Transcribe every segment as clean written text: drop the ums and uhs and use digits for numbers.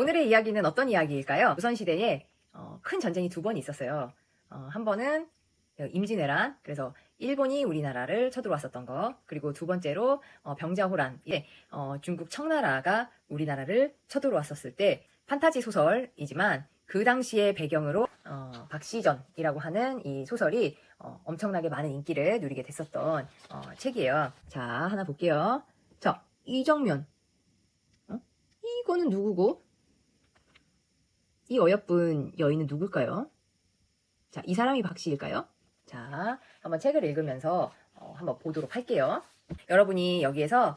오늘의 이야기는 어떤 이야기일까요? 조선시대에 큰 전쟁이 두 번 있었어요. 한 번은 임진왜란, 그래서 일본이 우리나라를 쳐들어왔었던 거, 그리고 두 번째로 병자호란, 중국 청나라가 우리나라를 쳐들어왔었을 때 판타지 소설이지만 그 당시의 배경으로 박시전이라고 하는 이 소설이 엄청나게 많은 인기를 누리게 됐었던 책이에요. 자, 하나 볼게요. 자, 이정면. 이거는 누구고? 이 어여쁜 여인은 누굴까요? 자, 이 사람이 박씨일까요? 자, 한번 책을 읽으면서 한번 보도록 할게요. 여러분이 여기에서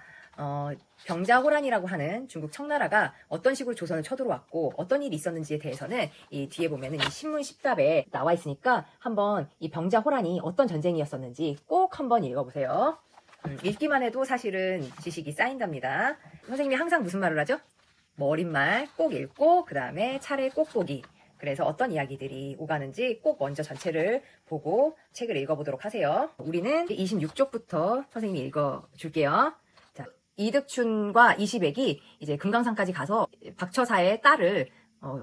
병자호란이라고 하는 중국 청나라가 어떤 식으로 조선을 쳐들어왔고 어떤 일이 있었는지에 대해서는 이 뒤에 보면은 이 신문 10답에 나와 있으니까 한번 이 병자호란이 어떤 전쟁이었었는지 꼭 한번 읽어보세요. 읽기만 해도 사실은 지식이 쌓인답니다. 선생님이 항상 무슨 말을 하죠? 머릿말 꼭 읽고 그 다음에 차례 꼭 보기. 그래서 어떤 이야기들이 오가는지 꼭 먼저 전체를 보고 책을 읽어보도록 하세요. 우리는 26쪽부터 선생님이 읽어줄게요. 자, 이득춘과 이시백이 이제 금강산까지 가서 박처사의 딸을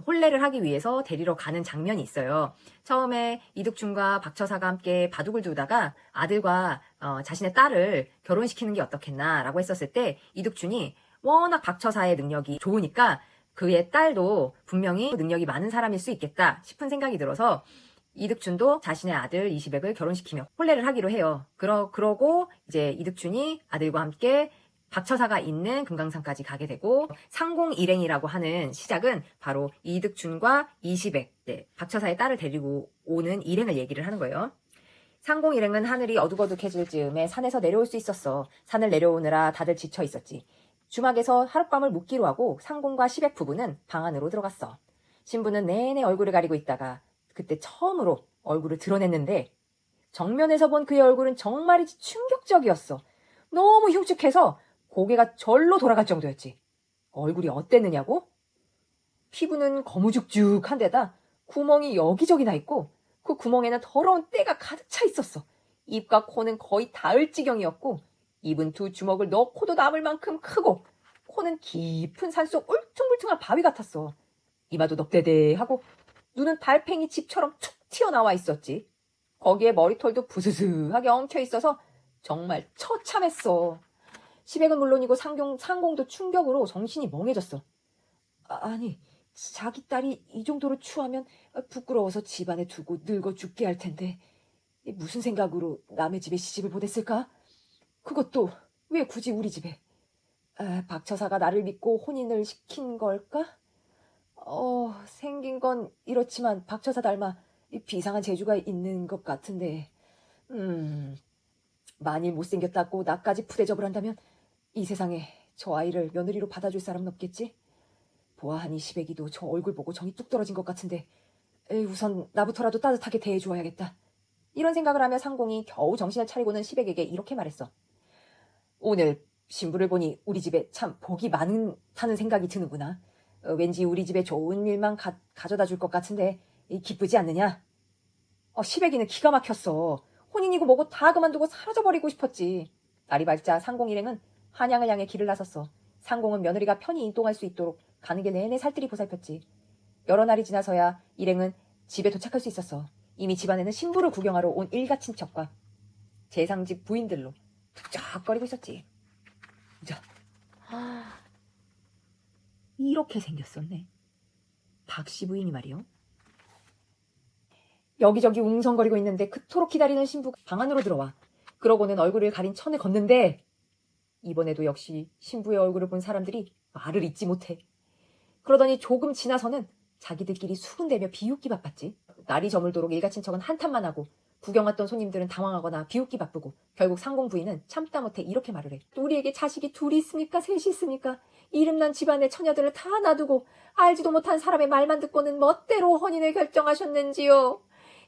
혼례를 하기 위해서 데리러 가는 장면이 있어요. 처음에 이득춘과 박처사가 함께 바둑을 두다가 아들과 자신의 딸을 결혼시키는 게 어떻겠나라고 했었을 때 이득춘이 워낙 박처사의 능력이 좋으니까 그의 딸도 분명히 능력이 많은 사람일 수 있겠다 싶은 생각이 들어서 이득춘도 자신의 아들 이시백을 결혼시키며 혼례를 하기로 해요. 그러고 이제 이득춘이 아들과 함께 박처사가 있는 금강산까지 가게 되고 상공일행이라고 하는 시작은 바로 이득춘과 이시백, 박처사의 딸을 데리고 오는 일행을 얘기를 하는 거예요. 상공일행은 하늘이 어둑어둑해질 즈음에 산에서 내려올 수 있었어. 산을 내려오느라 다들 지쳐 있었지. 주막에서 하룻밤을 묵기로 하고 상공과 시백 부부는 방 안으로 들어갔어. 신부는 내내 얼굴을 가리고 있다가 그때 처음으로 얼굴을 드러냈는데 정면에서 본 그의 얼굴은 정말이지 충격적이었어. 너무 흉측해서 고개가 절로 돌아갈 정도였지. 얼굴이 어땠느냐고? 피부는 거무죽죽한 데다 구멍이 여기저기 나 있고 그 구멍에는 더러운 때가 가득 차 있었어. 입과 코는 거의 닿을 지경이었고 입은 두 주먹을 넣고도 남을 만큼 크고 코는 깊은 산속 울퉁불퉁한 바위 같았어. 이마도 넙대대하고 눈은 달팽이 집처럼 툭 튀어나와 있었지. 거기에 머리털도 부스스하게 엉켜 있어서 정말 처참했어. 시백은 물론이고 상공도 충격으로 정신이 멍해졌어. 아니, 자기 딸이 이 정도로 추하면 부끄러워서 집안에 두고 늙어 죽게 할 텐데 무슨 생각으로 남의 집에 시집을 보냈을까? 그것도 왜 굳이 우리 집에? 박처사가 나를 믿고 혼인을 시킨 걸까? 생긴 건 이렇지만 박처사 닮아 비상한 재주가 있는 것 같은데 만일 못생겼다고 나까지 푸대접을 한다면 이 세상에 저 아이를 며느리로 받아줄 사람은 없겠지? 보아하니 시백이도 저 얼굴 보고 정이 뚝 떨어진 것 같은데 우선 나부터라도 따뜻하게 대해주어야겠다. 이런 생각을 하며 상공이 겨우 정신을 차리고는 시백에게 이렇게 말했어. 오늘 신부를 보니 우리 집에 참 복이 많다는 생각이 드는구나. 왠지 우리 집에 좋은 일만 가져다 줄 것 같은데 기쁘지 않느냐? 시백이는 기가 막혔어. 혼인이고 뭐고 다 그만두고 사라져버리고 싶었지. 날이 밝자 상공 일행은 한양을 향해 길을 나섰어. 상공은 며느리가 편히 이동할 수 있도록 가는 길 내내 살뜰히 보살폈지. 여러 날이 지나서야 일행은 집에 도착할 수 있었어. 이미 집안에는 신부를 구경하러 온 일가 친척과 재상집 부인들로 툭적거리고 있었지. 자, 이렇게 생겼었네. 박씨 부인이 말이요. 여기저기 웅성거리고 있는데 그토록 기다리는 신부가 방 안으로 들어와. 그러고는 얼굴을 가린 천을 걷는데 이번에도 역시 신부의 얼굴을 본 사람들이 말을 잇지 못해. 그러더니 조금 지나서는 자기들끼리 수군대며 비웃기 바빴지. 날이 저물도록 일가친척은 한탄만 하고 구경 왔던 손님들은 당황하거나 비웃기 바쁘고 결국 상공 부인은 참다 못해 이렇게 말을 해. 우리에게 자식이 둘이 있습니까? 셋이 있습니까? 이름난 집안의 처녀들을 다 놔두고 알지도 못한 사람의 말만 듣고는 멋대로 혼인을 결정하셨는지요.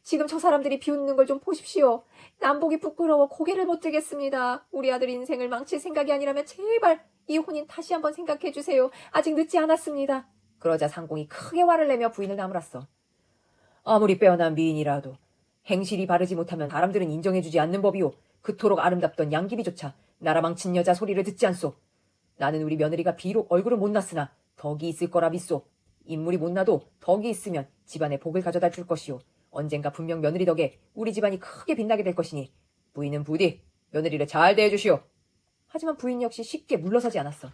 지금 저 사람들이 비웃는 걸 좀 보십시오. 남보기 부끄러워 고개를 못 들겠습니다. 우리 아들 인생을 망칠 생각이 아니라면 제발 이 혼인 다시 한번 생각해 주세요. 아직 늦지 않았습니다. 그러자 상공이 크게 화를 내며 부인을 나무랐어. 아무리 빼어난 미인이라도 행실이 바르지 못하면 사람들은 인정해주지 않는 법이오. 그토록 아름답던 양귀비조차 나라 망친 여자 소리를 듣지 않소. 나는 우리 며느리가 비록 얼굴을 못났으나 덕이 있을 거라 믿소. 인물이 못나도 덕이 있으면 집안에 복을 가져다 줄 것이요. 언젠가 분명 며느리 덕에 우리 집안이 크게 빛나게 될 것이니 부인은 부디 며느리를 잘 대해주시오. 하지만 부인 역시 쉽게 물러서지 않았어.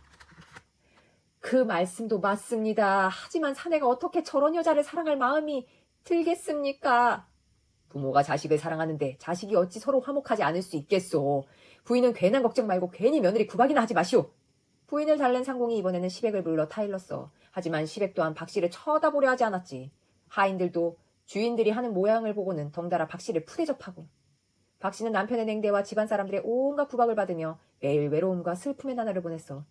그 말씀도 맞습니다. 하지만 사내가 어떻게 저런 여자를 사랑할 마음이 들겠습니까? 부모가 자식을 사랑하는데 자식이 어찌 서로 화목하지 않을 수 있겠소. 부인은 괜한 걱정 말고 괜히 며느리 구박이나 하지 마시오. 부인을 달랜 상공이 이번에는 시백을 불러 타일렀어. 하지만 시백 또한 박씨를 쳐다보려 하지 않았지. 하인들도 주인들이 하는 모양을 보고는 덩달아 박씨를 푸대접하고, 박씨는 남편의 냉대와 집안 사람들의 온갖 구박을 받으며 매일 외로움과 슬픔의 나날을 보냈어.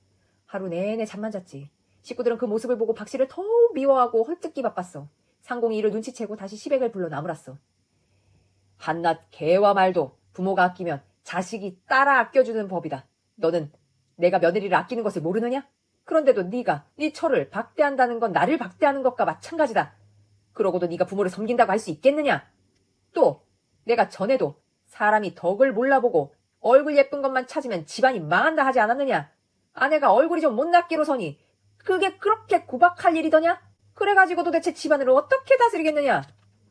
하루 내내 잠만 잤지. 식구들은 그 모습을 보고 박씨를 더욱 미워하고 헐뜯기 바빴어. 상공이 이를 눈치채고 다시 시백을 불러 나무랐어. 한낱 개와 말도 부모가 아끼면 자식이 따라 아껴주는 법이다. 너는 내가 며느리를 아끼는 것을 모르느냐? 그런데도 네가 네 처를 박대한다는 건 나를 박대하는 것과 마찬가지다. 그러고도 네가 부모를 섬긴다고 할 수 있겠느냐? 또 내가 전에도 사람이 덕을 몰라보고 얼굴 예쁜 것만 찾으면 집안이 망한다 하지 않았느냐? 아내가 얼굴이 좀 못났기로 서니 그게 그렇게 구박할 일이더냐? 그래가지고 도대체 집안을 어떻게 다스리겠느냐?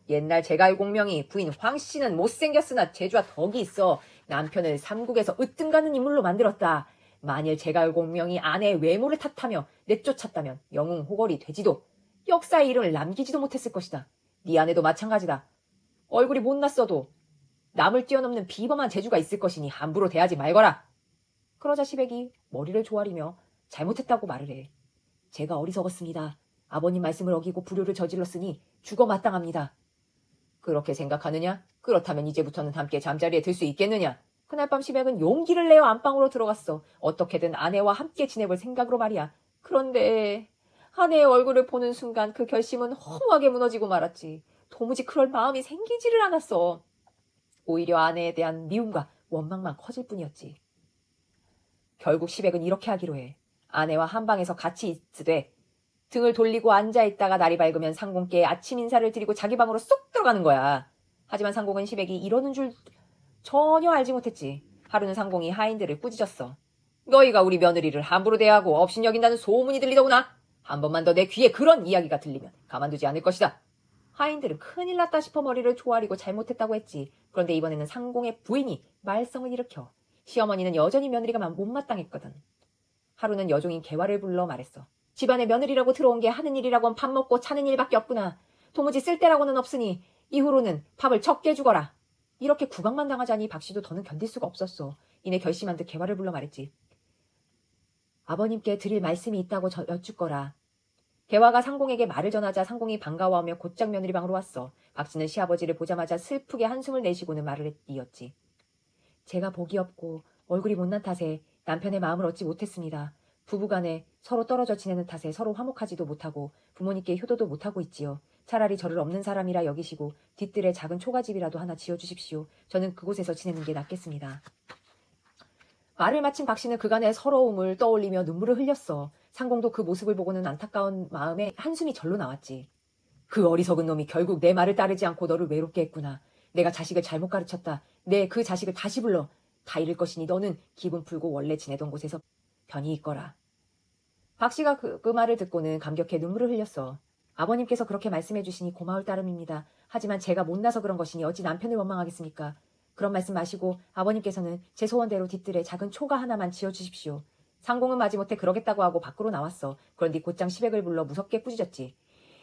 옛날 제갈공명이 부인 황씨는 못생겼으나 재주와 덕이 있어 남편을 삼국에서 으뜸가는 인물로 만들었다. 만일 제갈공명이 아내의 외모를 탓하며 내쫓았다면 영웅 호걸이 되지도 역사의 이름을 남기지도 못했을 것이다. 네 아내도 마찬가지다. 얼굴이 못났어도 남을 뛰어넘는 비범한 재주가 있을 것이니 함부로 대하지 말거라. 그러자 시백이 머리를 조아리며 잘못했다고 말을 해. 제가 어리석었습니다. 아버님 말씀을 어기고 불효를 저질렀으니 죽어 마땅합니다. 그렇게 생각하느냐? 그렇다면 이제부터는 함께 잠자리에 들 수 있겠느냐? 그날 밤 시백은 용기를 내어 안방으로 들어갔어. 어떻게든 아내와 함께 지내볼 생각으로 말이야. 그런데 아내의 얼굴을 보는 순간 그 결심은 허무하게 무너지고 말았지. 도무지 그럴 마음이 생기지를 않았어. 오히려 아내에 대한 미움과 원망만 커질 뿐이었지. 결국 시백은 이렇게 하기로 해. 아내와 한방에서 같이 있으되 등을 돌리고 앉아있다가 날이 밝으면 상공께 아침 인사를 드리고 자기 방으로 쏙 들어가는 거야. 하지만 상공은 시백이 이러는 줄 전혀 알지 못했지. 하루는 상공이 하인들을 꾸짖었어. 너희가 우리 며느리를 함부로 대하고 업신여긴다는 소문이 들리더구나. 한 번만 더 내 귀에 그런 이야기가 들리면 가만두지 않을 것이다. 하인들은 큰일 났다 싶어 머리를 조아리고 잘못했다고 했지. 그런데 이번에는 상공의 부인이 말썽을 일으켜. 시어머니는 여전히 며느리가 못마땅했거든. 하루는 여종인 개화를 불러 말했어. 집안에 며느리라고 들어온 게 하는 일이라곤 밥 먹고 차는 일밖에 없구나. 도무지 쓸데라고는 없으니 이후로는 밥을 적게 주거라. 이렇게 구박만 당하자니 박씨도 더는 견딜 수가 없었어. 이내 결심한 듯 개화를 불러 말했지. 아버님께 드릴 말씀이 있다고 여쭙거라. 개화가 상공에게 말을 전하자 상공이 반가워하며 곧장 며느리 방으로 왔어. 박씨는 시아버지를 보자마자 슬프게 한숨을 내쉬고는 말을 이었지. 제가 복이 없고 얼굴이 못난 탓에 남편의 마음을 얻지 못했습니다. 부부간에 서로 떨어져 지내는 탓에 서로 화목하지도 못하고 부모님께 효도도 못하고 있지요. 차라리 저를 없는 사람이라 여기시고 뒤뜰에 작은 초가집이라도 하나 지어주십시오. 저는 그곳에서 지내는 게 낫겠습니다. 말을 마친 박씨는 그간의 서러움을 떠올리며 눈물을 흘렸어. 상공도 그 모습을 보고는 안타까운 마음에 한숨이 절로 나왔지. 그 어리석은 놈이 결국 내 말을 따르지 않고 너를 외롭게 했구나. 내가 자식을 잘못 가르쳤다. 내 그 자식을 다시 불러. 다 잃을 것이니 너는 기분 풀고 원래 지내던 곳에서 편히 있거라. 박씨가 그 말을 듣고는 감격해 눈물을 흘렸어. 아버님께서 그렇게 말씀해 주시니 고마울 따름입니다. 하지만 제가 못나서 그런 것이니 어찌 남편을 원망하겠습니까? 그런 말씀 마시고 아버님께서는 제 소원대로 뒤뜰에 작은 초가 하나만 지어주십시오. 상공은 마지못해 그러겠다고 하고 밖으로 나왔어. 그런뒤 곧장 시백을 불러 무섭게 꾸짖었지.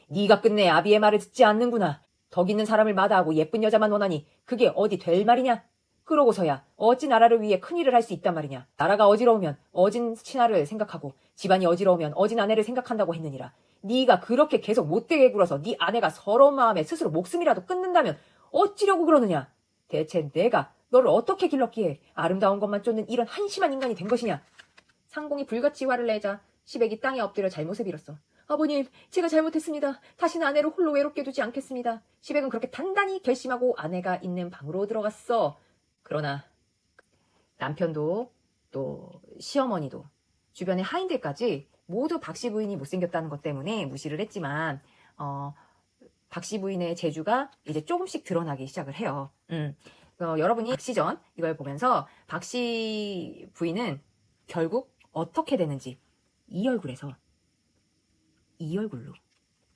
네가 끝내 아비의 말을 듣지 않는구나. 덕 있는 사람을 마다하고 예쁜 여자만 원하니 그게 어디 될 말이냐? 그러고서야 어찌 나라를 위해 큰일을 할 수 있단 말이냐. 나라가 어지러우면 어진 신하를 생각하고 집안이 어지러우면 어진 아내를 생각한다고 했느니라. 네가 그렇게 계속 못되게 굴어서 네 아내가 서러운 마음에 스스로 목숨이라도 끊는다면 어찌려고 그러느냐. 대체 내가 너를 어떻게 길렀기에 아름다운 것만 쫓는 이런 한심한 인간이 된 것이냐. 상공이 불같이 화를 내자 시백이 땅에 엎드려 잘못을 빌었어. 아버님, 제가 잘못했습니다. 다시는 아내를 홀로 외롭게 두지 않겠습니다. 시백은 그렇게 단단히 결심하고 아내가 있는 방으로 들어갔어. 그러나 남편도 또 시어머니도 주변의 하인들까지 모두 박씨 부인이 못생겼다는 것 때문에 무시를 했지만 박씨 부인의 재주가 이제 조금씩 드러나기 시작을 해요. 여러분이 박씨전 이걸 보면서 박씨 부인은 결국 어떻게 되는지 이 얼굴로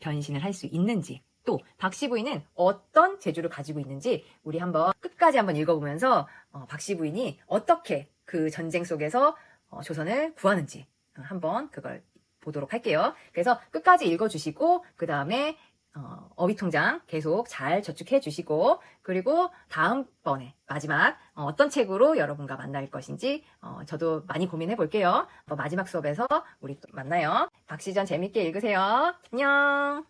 변신을 할 수 있는지, 또 박씨 부인은 어떤 재주를 가지고 있는지 우리 한번 끝까지 한번 읽어보면서 박씨 부인이 어떻게 그 전쟁 속에서 조선을 구하는지 한번 그걸 보도록 할게요. 그래서 끝까지 읽어주시고 그 다음에 어휘통장 계속 잘 저축해 주시고, 그리고 다음번에 마지막 어떤 책으로 여러분과 만날 것인지 저도 많이 고민해 볼게요. 마지막 수업에서 우리 또 만나요. 박시전 재밌게 읽으세요. 안녕.